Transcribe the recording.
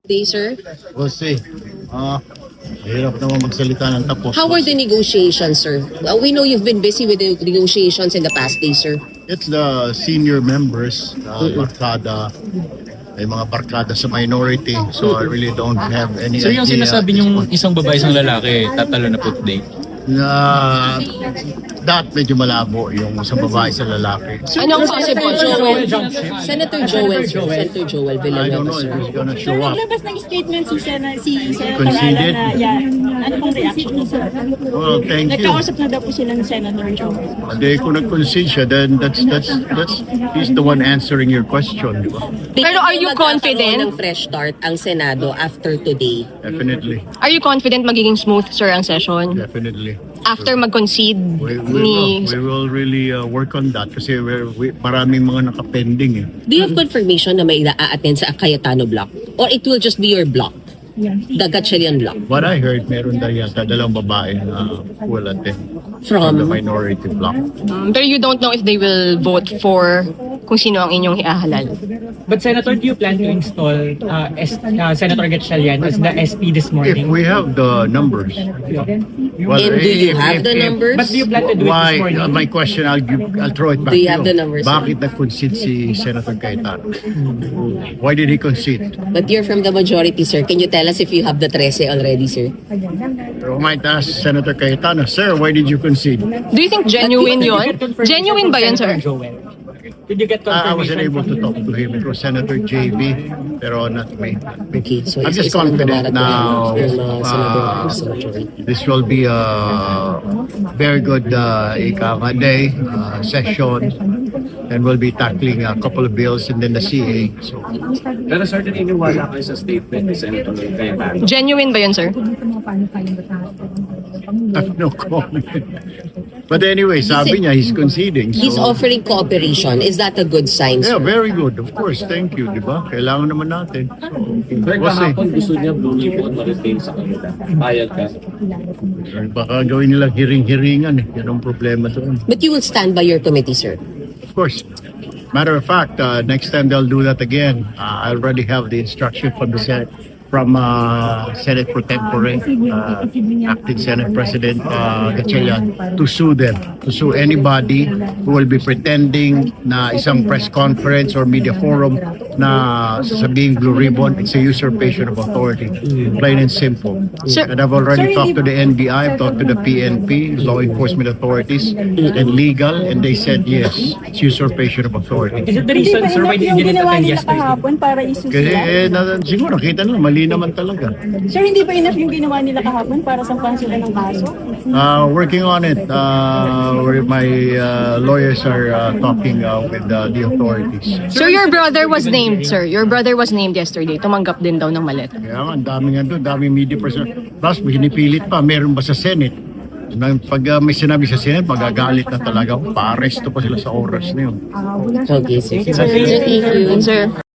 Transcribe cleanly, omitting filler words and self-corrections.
Day, sir? We'll see. Hirap naman magsalita ng tapos. How were the negotiations, sir? We know you've been busy with the negotiations in the past days, sir. It's the senior members, barkada, may mga barkada sa minority. So I really don't have any So yung idea. sinasabi niyong isang babae, isang lalaki, tatalo na po today. Na that medyo malabo yung isang babae sa lalaki. Anong possible? Senator Joel, sir. Senator Joel I don't Villanueva, know if sir. he's gonna Sir, show up. naglabas ng statement si Senator Conceded? Ala na, ano pong reaction niyo, sir? Well, thank you. Nagkausap na daw po sila ng Senator Joel. Hindi ko nag-concede siya, then that's he's the one answering your question, di ba? Pero are you Magkakaroon confident? ng fresh start ang Senado after today? Definitely. Are you confident magiging smooth, sir, ang session? Definitely. After mag-concede ni... We will really work on that kasi maraming mga nakapending eh. Do you have confirmation na may a-attend sa Cayetano block? Or it will just be your block? The Gatchalian block? What I heard, meron daw yata dalawang babae na will attend From? the minority block. Pero you don't know if they will vote for kung sino ang inyong iahalal. But Senator, do you plan to install Senator Gatchalian as the SP this If morning? we have the numbers. Well, And do you have the numbers? But do you plan to do it Why? this morning? My question, I'll throw it back Do you to have the numbers, sir? Bakit nag-concede si Senator Cayetano? Why did he concede? But you're from the majority, sir. Can you tell us if you have the 13 already, sir? You might ask Senator Cayetano, sir, why did you concede? Do you think genuine yon? Genuine ba yun, sir? Joel? Did you get I confirmation? wasn't able to talk to him. It was Senator JB, pero not me. Okay, so I'm just isa-isa lang confident babarat now. yung senador sa majority. This will be a very good day session, and we'll be tackling a couple of bills and then the CA. So Pero sir, naniniwala kayo sa statement ni Senator Cayetano? Genuine ba yun, sir? I have no comment. But anyway, sabi niya he's conceding. He's So, offering cooperation. Is that a good sign, yeah, sir? very good. Of course, thank you, di ba? Kailangan naman natin. So, Sir, we'll see. kahapon gusto niya Blue Ribbon ma-retain sa kanila. Payag ka. Baka gawin nilang hiring-hiringan eh. Yan ang problema doon. But you will stand by your committee, sir. Of course. Matter of fact, next time they'll do that again. I already have the instruction from the Senate, from Senate Pro Tempore, Acting Senate President Gatchalian, to sue them, to sue anybody who will be pretending na isang press conference or media forum na sasabing Blue Ribbon. It's a usurpation of authority, plain and simple. Sir- And I've already talked to the NBI, I've talked to the PNP, law enforcement authorities, and legal, and they said yes, it's usurpation of authority. Is it the Hindi reason, ba sir, why enough you yung didn't ginawa attend nila yesterday? kahapon para isu Kasi sila? siguro nakita nila, mali naman talaga. Sir, hindi ba enough yung ginawa nila kahapon para sampahan sila ng kaso? Working on it. Where my lawyers are talking with the authorities. So your brother was named, sir. Your brother was named yesterday. Tumanggap din daw ng maleta. Kaya nga, ang dami nga doon, daming media person. Plus, pinipilit pa, meron ba sa Senate? Pag may sinabi sa Senate, magagalit na talaga. Pa-arresto pa sila sa oras na yun. Okay, sir. Thank you. Sir.